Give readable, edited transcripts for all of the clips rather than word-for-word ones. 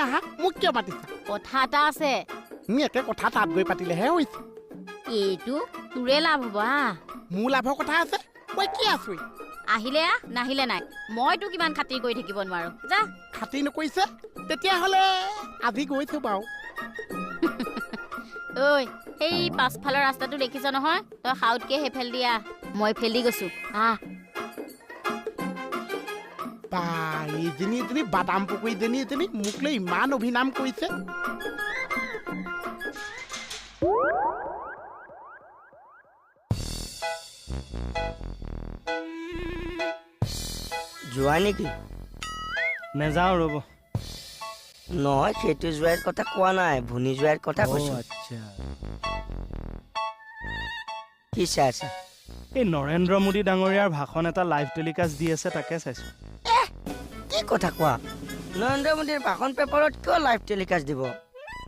আহা মোক কিয় মাতিছা কথা এটা আছে তুমি একে কথা তাত গৈ পাতিলেহে হৈছে এইটো তোৰে লাভ হ'ব মোৰ লাভৰ কথা আছে মই কি আছো আহিলে নাহিলে নাই মই তো কিমান খাতিৰ কৰি থাকিব নোৱাৰো যা খাতিৰ নকৰিছে তেতিয়াহ'লে আজি গৈছো বাৰু ঐ এই পাছফালৰ ৰাস্তাটো দেখিছ নহয় তই হাউতকে হেফেল দিয়া মই ফেলি গৈছো বা এইজনী বাদাম পুকুৰীজনী মোক লৈ ইমান অভিনাম কৰিছে যোৱা নেকি নেযাওঁ ৰ'ব নহয় সেইটো যোৱাৰ কথা কোৱা নাই ভনী যোৱাৰ কথা কৈছো আচ্ছা কি চাই আছা এই নৰেন্দ্ৰ মোদী ডাঙৰীয়াৰ ভাষণ এটা লাইভ টেলিকাষ্ট দি আছে তাকে চাইছো কি কথা কোৱা নৰেন্দ্ৰ মোদীৰ ভাষণ পেপাৰত কিয় লাইভ টেলিকাষ্ট দিব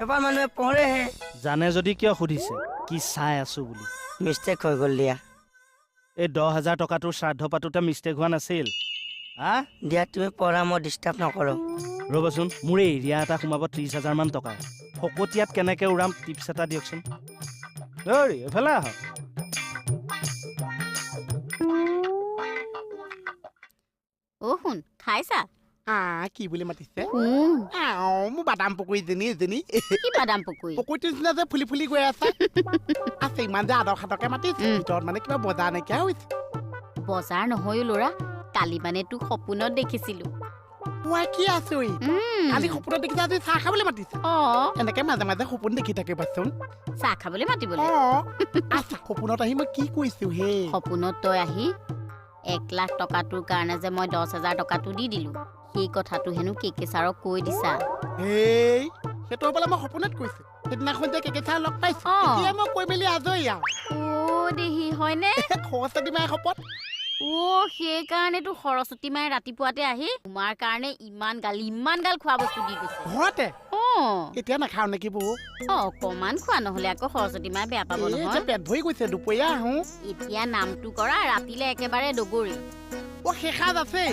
এবাৰ মানুহে পঢ়েহে জানে যদি কিয় সুধিছে কি চাই আছো বুলি মিষ্টেক হৈ গ'ল দিয়া এই 10,000 টকাটোৰ শ্ৰাদ্ধ পাতোতে মিষ্টেক হোৱা নাছিল দিয়া তুমি পঢ়া মই ডিষ্টাৰ্ব নকৰো ৰ'বচোন মোৰ এই এৰিয়া এটা সোমাব 30,000 মান টকা ফকতীয়াত কেনেকে উৰাম টিপছ এটা দিয়কচোন এফালে আহক শুন খাইছা কি বুলি মাতিছে মোৰ বাদাম পুকুৰীজনী কি বাদাম পুকুৰী পুকুৰীটো নিচিনা যে ফুলি ফুলি গৈ আছে আছে ইমান যে আদৰ সাদৰকে মাতিছে ভিতৰত মানে কিবা বজাৰ নাইকিয়া হৈছে বজাৰ নহয়ো ল'ৰা কালি মানে তোক সপোনত দেখিছিলো মই কি আছো আজি সপোনত দেখিছা আজি চাহ খাবলৈ মাতিছে এনেকে মাজে মাজে সপোন দেখি থাকিবাচোন চাহ খাবলৈ মাতিবলৈ সপোনত আহি মই কি কৈছো হে সপোনত তই আহি 1 লাখ টকাটোৰ কাৰণে যে মই 10,000 টকাটো দি দিলো সেই কথাটো হেনো কেকে ছাৰক কৈ দিছা সেইটো হ'বলে মই সপোনত কৈছো সেইদিনাখন যে কেকে ছাৰ লগ পাইছো এতিয়া মই কৈ মেলি আজৰি দেহি হয়নে সৰস্বতী মায়ে শপত সেইকাৰণে তো সৰস্বতী মায়ে ৰাতিপুৱাতে আহি তোমাৰ কাৰণে ইমান গাল খোৱা বস্তু দি গৈছে ঘৰতে এতিয়া নাখাও নেকি বহু অকমান খোৱা নহলে আকৌ সৰস্বতী মায়ে বেয়া পাব নহয় পেট ভৰি গৈছে দুপৰীয়া আহো এতিয়া নামটো কৰা ৰাতিলে একেবাৰে দগৰি শেষাত আছে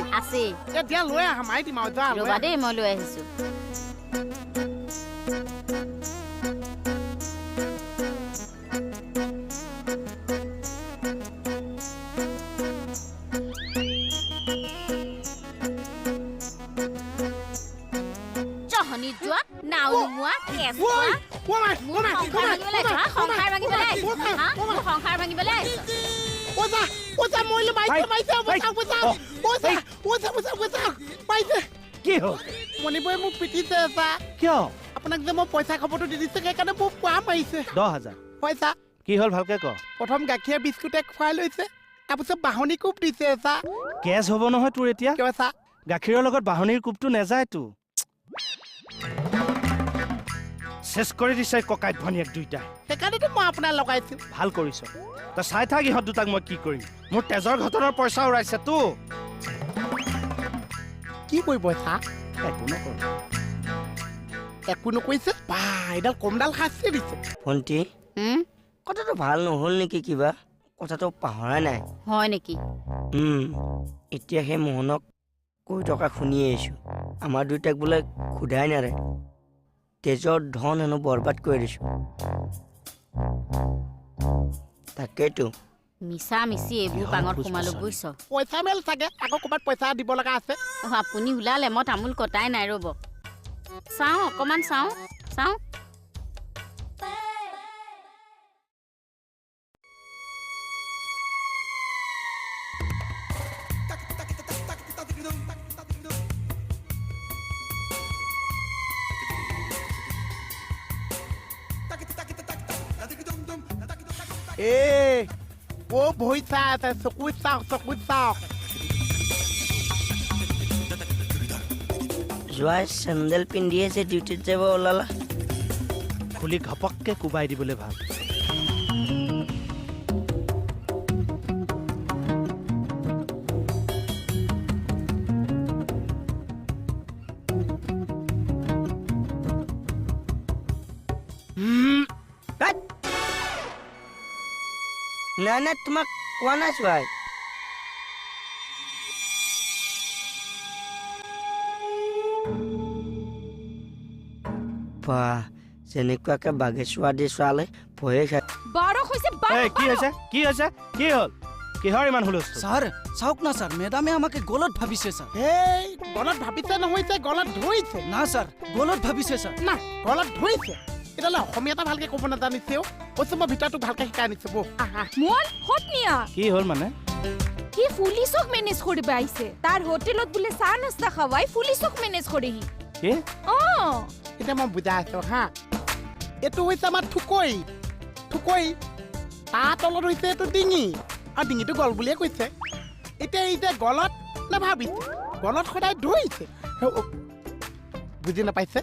এতিয়া লৈ আহা মাৰি দিম আৰু যা ৰবা দেই মই লৈ আহিছো মণিপুৰে মোক পিটিছে কিয় আপোনাক যে মই পইচা খবৰটো দি দিছো সেইকাৰণে মোক কোৱা মাৰিছে 10,000 পইচা কি হ'ল ভালকে ক প্ৰথম গাখীৰ বিস্কুটে খুৱাই লৈছে তাৰপিছত বাহনী কোপ দিছে কেছ হ'ব নহয় তোৰ এতিয়া কিয় গাখীৰৰ লগত বাহনীৰ কোপটো নেযায়তো চেছ কৰি দিছে ককাইত ভনীয়েক দুইটা সেইকাৰণেতো মই আপোনাৰ লগাইছো ভাল কৰিছ তই চাই থাক ইহঁত দুটাক মই কি কৰিম মোৰ তেজৰ ঘটনাৰ পইচা উৰাইছে তো কি কৰিব একো নকৰিছে বা এডাল কমডাল শাস্তি দিছে ভণ্টি কথাটো ভাল নহ'ল নেকি কিবা কথাটো পাহৰা নাই হয় নেকি এতিয়া সেই মোহনক কৈ থকা শুনি আহিছো আমাৰ দুইটাক বোলে খুদাই নাৰে তেজৰ ধন হেনো বৰবাদ কৰি দিছো তাকেতো মিছা মিছি এইবোৰ পাঙত সোমালো বুইছ পইচা মেল চাগে আকৌ ক'ৰবাত পইচা দিব লগা আছে আপুনি ওলালে মই তামোল কটাই নাই ৰ'ব চাওঁ অকমান চাওঁ ভৰি চাই আছে চকুত চাওক যোৱাই চেণ্ডেল পিন্ধিয়ে যে ডিউটিত যাব ওলালা খুলি ঘপককে কোবাই দিবলৈ ভাল না তোমাক কোৱা নাই চোৱাই বা যেনেকুৱাকে বাগেশ্বৰা দি চোৱালে ভয়ে খাই 12 হৈছে 12 এই কি হৈছে কি হৈছে কি হ'ল কিহৰ ইমান হুলস্থুল স্যার চাওক না স্যার মেডামে আমাকে গলত ভাবিছে স্যার এই গলত ভাবিছে নহৈছে গলত ধৰিছে না স্যাৰ গলত ভাবিছে স্যাৰ না গলত ধৰিছে এতিয়ালে অসমীয়া এটা ভালকে ক'ব নাজানিছেও কৈছো মই ভিতৰটো ভালকে শিকাই আনিছো বৌ আহা মন হতনিয়া কি হ'ল মানে কি পুলিচক মেনেজ কৰিব আহিছে তাৰ হোটেলত বুলে চাহ নাস্তা খাৱাই পুলিচক মেনেজ কৰেহি কি এতিয়া মই বুজাই আছো হা এইটো হৈছে আমাৰ থুকৈ তাৰ তলত হৈছে এইটো ডিঙি আৰু ডিঙিটো গল বুলিয়ে কৈছে এতিয়া এই যে গলত নাভাবিছে গলত সদায় ধৰিছে বুজি নাপাইছে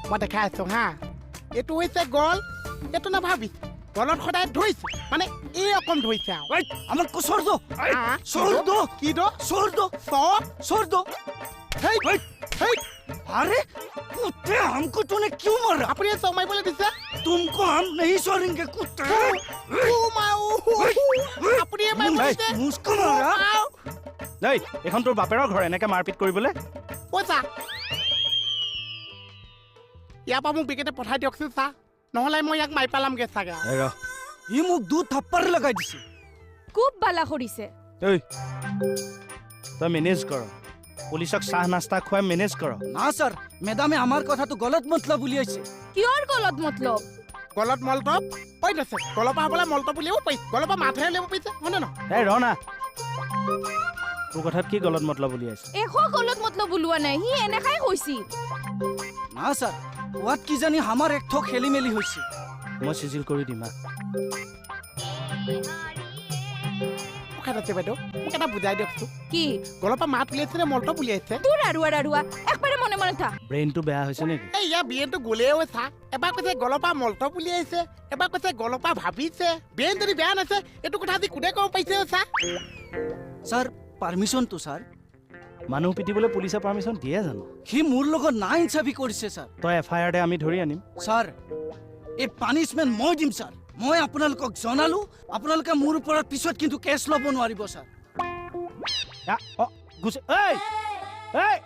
মই দেখাই আছো হা এইটো হৈছে গল এইটো নাভাবিছে গলত সদায় ধৰিছে মানে এই ৰকম ধৰিছে আৰু আমাকে সরদো আহ, সরদো কি দ সরদো সরদো হেই হেই अरे कुत्ते हमको तूने क्यों मारा আপুনি চৌ মাৰিবলৈ দিছে तुमको हम नहीं छोड़ेंगे कुत्ते আপুনি মাৰিবলৈ দিছে मुझको मारा আও, দেই এখন তোৰ বাপেৰৰ ঘৰ এনেকে মাৰপিট কৰিবলৈ পইচা ইয়াৰ পৰা মোক বিকেটে পঠাই দিয়কচোন চা নহ'লে মই ইয়াক মাৰি পেলামগে চাগে এই ৰ ये मुख दो थप्पड़ लगाई दिसे খুব বালা কৰিছে এই তই মেনেজ কৰ পুলিচক চাহ নাস্তা খুৱাই মেনেজ কৰ ना सर मेडामे हमार कथा तो गलत मतलब बुलियाइছে কিয়ৰ গলত মতলব গলত মলটপ কৈ দিছে গলৰ পৰা হ'বলৈ মলটপ উলিয়াব পাৰি গলৰ পৰা মাথহে উলিয়াব পাৰিছে হয়নে নহয় এই ৰ না তোৰ কথাত কি গলত মতলব উলিয়াইছে একো গলত মতলব বুলোৱা নাই সি এনেকাই কৈছিল ना सर वात की जानी हमार एक ठो खेली मेली होइছে মই চিজিল কৰি দিম মুখাত আছে বাইদেউ মোক এটা বুজাই দিয়কচোন কি গলৰ পৰা মাত উলিয়াইছে নে মলটপ উলিয়াইছে তোৰ আৰুৱা একবাৰে মনে মনে থাক ব্ৰেইনটো বেয়া হৈছে নেকি এই ইয়াৰ বিয়েনটো গ'লেও চা এবাৰ কৈছে গলৰ পৰা মলটপ উলিয়াইছে এবাৰ কৈছে গলৰ পৰা ভাবিছে বিয়েন যদি বেয়া নাছে এইটো কথা আজি কোনে ক'ব পাৰিছে চা सर परमिशन तो सर মানুহ পিটিবলৈ পুলিচে পাৰ্মিশ্যন দিয়ে জানো হি মোৰ লগত না ইনসাফি কৰিছে सर তই এফআইআৰ দে আমি ধৰি আনিম सर এই পানিশমেন্ট মই দিম सर মই আপোনালোকক জনালো আপোনালোকে মোৰ ওপৰত পিছত কিন্তু কেছ ল'ব নোৱাৰিব सर গুছে এই এই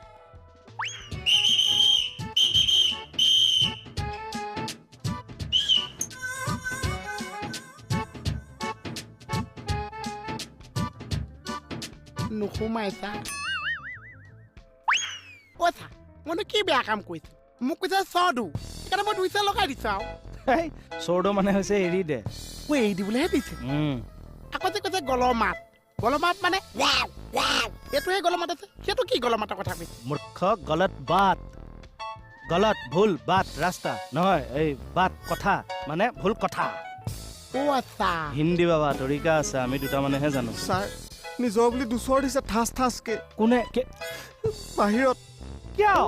নোসোমাই চা অ' চা মইনো কি বেয়া কাম কৰিছো মোক কৈছে চদু সেইকাৰণে মই দুইচা লগাই দিছো আৰু এই চৰ্দ মানে হৈছে এৰি দে মই এৰি দিবলৈহে দিছে আকৌ যে কৈছে গলৰ মাত মানে এইটোহে গলৰ মাত আছে সেইটো কি গলৰ মাতৰ কথা কৈছে মূৰ্খ গলত বাট গলত ভুল বাট ৰাস্তা নহয় এই বাট কথা মানে ভুল কথা অ' আচ্ছা হিন্দী বাবা তৰিকা আছে আমি দুটা মানেহে জানো ছাৰ নিজৰ বুলি দুচৰ দিছে ঠাচ ঠাচকে কোনে বাহিৰত কিয়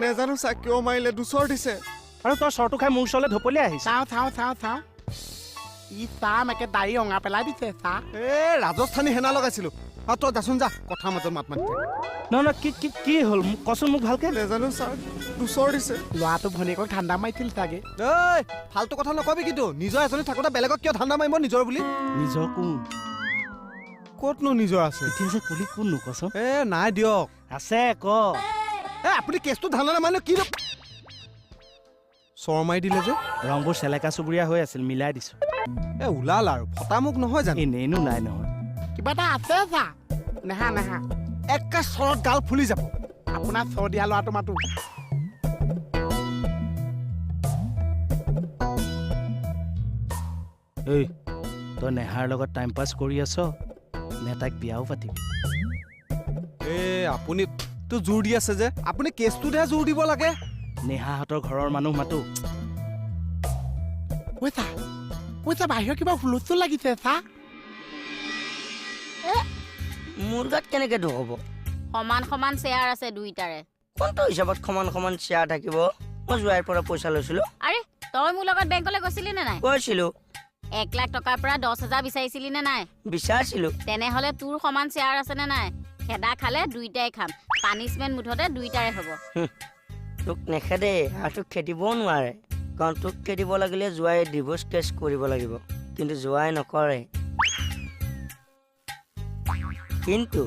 নেজানো ছাৰ কিয় মাৰিলে দুচৰ দিছে আৰু তই চৰটো খাই মোৰ ওচৰলৈ ঢপলিয়াই আহিছ চাওঁ ই চাম একে দাড়ি অঙা পেলাই দিছে চা এ ৰাজস্থানী হেনা লগাইছিলো আৰু তই যাচোন যা কথা মাজত মাত মাতি নহয় কি হ'ল কচোন মোক ভালকে নেজানো ছাৰ দুচৰ দিছে ল'ৰাটো ভনীয়েকক ঠাণ্ডা মাৰিছিল চাগে ঐ ফাল্টু কথা নকবি কিন্তু নিজৰ এজনী থাকোঁতে বেলেগক কিয় ধান্দা মাৰিব নিজৰ বুলি নিজৰ কোন ক'তনো নিজৰ আছে এতিয়া যে কুলি কোননো কচোন এ নাই দিয়ক আছে ক এ আপুনি কেছটো ধান্দা নামাৰিলে কি চৰ মাৰি দিলে যে ৰংবোৰ চেলেকা চুবুৰীয়া হৈ আছিল মিলাই দিছো এ ওলাল আৰু ফটা মুখ নহয় জানো এনেইনো নাই নহয় কিবা এটা আছে চা নেহা একে চৰত গাল ফুলি যাব আপোনাৰ চৰ দিয়া ল'ৰাটো মাতো এই তই নেহাৰ লগত টাইম পাছ কৰি আছ নে তাইক বিয়াও পাতিবি এ আপুনি তো জোৰ দি আছে যে আপুনি কেছটোতহে জোৰ দিব লাগে নেহাহঁতৰ ঘৰৰ মানুহ মাতো পইচা বাহিৰৰ কিবা হুলস্থুল লাগিছে চা মোৰ গাত কেনেকে দুখ হ'ব সমান সমান শ্বেয়াৰ আছে দুইটাৰে কোনটো হিচাপত সমান সমান শ্বেয়াৰ থাকিব মই যোৱাৰ পৰা পইচা লৈছিলো আৰে তই মোৰ লগত বেংকলৈ গৈছিলি নে নাই গৈছিলো 1 লাখ টকাৰ পৰা 10,000 বিচাৰিছিলি নে নাই বিচাৰিছিলো তেনেহলে তোৰ সমান শ্বেয়াৰ আছে নে নাই খেদা খালে দুইটাই খাম পানিশমেন্ট মুঠতে দুইটাৰে হ'ব তোক নেখেদে আৰু তোক খেদিবও নোৱাৰে কাৰণ তোক খেদিব লাগিলে যোৱাই ডিভোৰ্চ কেছ কৰিব লাগিব কিন্তু যোৱাই নকৰে কিন্তু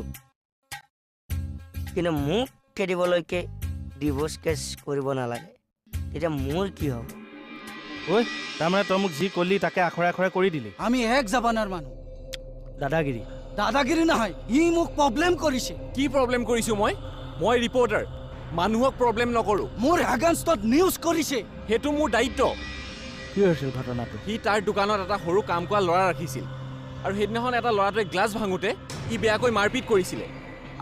মোক খেদিবলৈকে ডিভোৰ্চ কেছ কৰিব নালাগে এতিয়া মোৰ কি হ'ব? ঐ তাৰমানে তই মোক যি ক'লি তাকে আখৰে আখৰে কৰি দিলি। আমি এক জাবানাৰ মানুহ, দাদাগিৰি। দাদাগিৰি নহয়, ই মোক প্ৰব্লেম কৰিছে। কি প্ৰব্লেম কৰিছোঁ মই ৰিপৰ্টাৰ, মানুহক প্ৰব্লেম নকৰোঁ। মোৰ এগেইনষ্টত নিউজ কৰিছে। সেইটো মোৰ দায়িত্ব। কি হৈছিল ঘটনাটো? সি তাৰ দোকানত এটা সৰু কাম কৰা ল'ৰা ৰাখিছিল আৰু সেইদিনাখন এটা ল'ৰাটোৱে গ্লাছ ভাঙোতে সি বেয়াকৈ মাৰপিট কৰিছিলে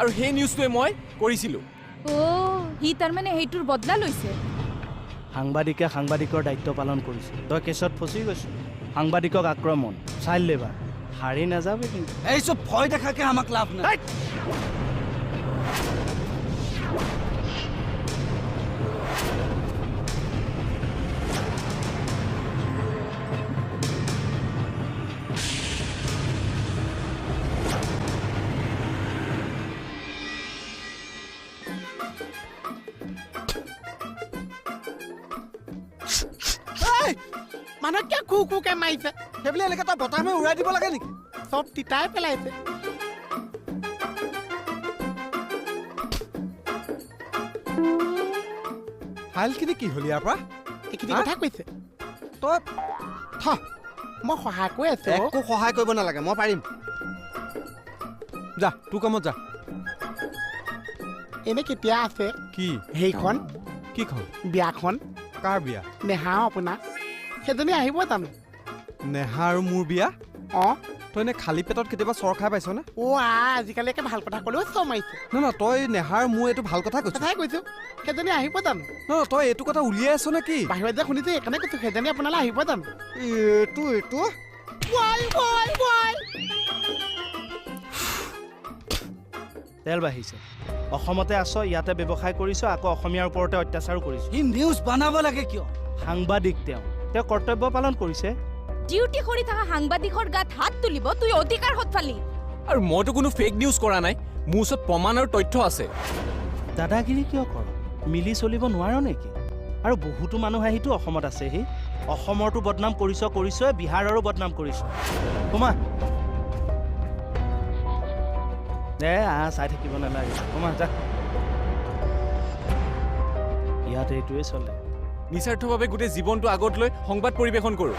আৰু সেই নিউজটোৱে মই কৰিছিলোঁ। সি তাৰমানে সেইটোৰ বদলা লৈছে। সাংবাদিকে সাংবাদিকৰ দায়িত্ব পালন কৰিছে, তই কেছত ফচি গৈছ। সাংবাদিকক আক্ৰমণ, চাইল্ড লেবাৰ, হাৰি নাযাবি কিন্তু। এইসব ভয় দেখাকে আমাক লাভ নাই। মানুহক কিয় কুকে মাৰিছে? সেইবুলি এনেকৈ তই বতাহ মাৰি উৰাই দিব লাগে নেকি? চব তিতাই পেলাইছে। ফাইলখিনি কি হ'ল ইয়াৰ পৰা? এইখিনি কথা কৈছে। তই থ, মই সহায় কৰি আছো। একো সহায় কৰিব নালাগে, মই পাৰিম। যা তোৰ কামত যা। এনে কেতিয়া আছে কি সেইখন কিখন? বিয়াখন? কাৰ বিয়া? নেহা আপোনাৰ সেইজনী আহিব জানো? নেহা আৰু মোৰ বিয়া? অঁ। তই এনে খালী পেটত কেতিয়াবা চৰ খাই পাইছনে? আজিকালি একে ভাল কথা ক'লেও চৰ মাৰিছে। নহয় তই নেহাৰ মোৰ এইটো ভাল কথা কৈছ। কথাই কৈছো, সেইজনী আহিব জানো? নহয় তই এইটো কথা উলিয়াই আছ নে কি? বাহিৰত যে শুনিছো সেইকাৰণে কৈছো, সেইজনী আপোনালৈ আহিব জানো? এইটো তেল বাঢ়িছে। অসমতে আছ, ইয়াতে ব্যৱসায় কৰিছ, আকৌ অসমীয়াৰ ওপৰতে অত্যাচাৰো কৰিছ। ই নিউজ বনাব লাগে কিয়? সাংবাদিক তেওঁ কৰ্তব্য পালন কৰিছে। ডিউটি কৰি থকা সাংবাদিকৰ গাত হাত তুলিব তুই অধিকাৰ সৎফালি। আৰু মইতো কোনো ফেক নিউজ কৰা নাই, মোৰ ওচৰত প্ৰমাণ আৰু তথ্য আছে। দাদাগিৰি কিয় কৰ? মিলি চলিব নোৱাৰ নেকি? আৰু বহুতো মানুহ আহিতো অসমত আছেহি। অসমৰতো বদনাম কৰিছই, বিহাৰৰো বদনাম কৰিছ। সোমা দে, চাই থাকিব নালাগে, সোমা যা। ইয়াত এইটোৱে চলে। নিস্বাৰ্থভাৱে গোটেই জীৱনটো আগত লৈ সংবাদ পৰিৱেশন কৰোঁ।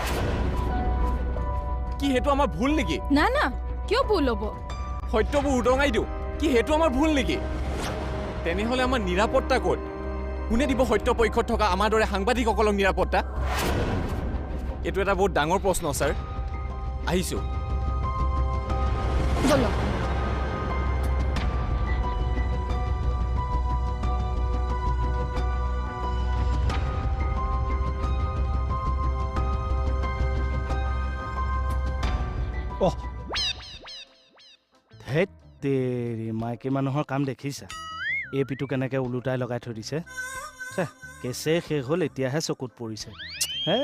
কি সেইটো আমাৰ ভুল নেকি? না না, কিয় ভুল হ'ব? সত্যবোৰ উদঙাই দিওঁ, কি সেইটো আমাৰ ভুল নেকি? তেনেহ'লে আমাৰ নিৰাপত্তা ক'ত? কোনে দিব সত্য পক্ষত থকা আমাৰ দৰে সাংবাদিকসকলক নিৰাপত্তা? এইটো এটা বহুত ডাঙৰ প্ৰশ্ন ছাৰ। আহিছোঁ। বলক। ধেৎ তেৰি, মাইকী মানুহৰ কাম দেখিছা? এই পিটো কেনেকৈ ওলোটাই লগাই থৈ দিছে। কেছে শেষ হ'ল, এতিয়াহে চকুত পৰিছে। হে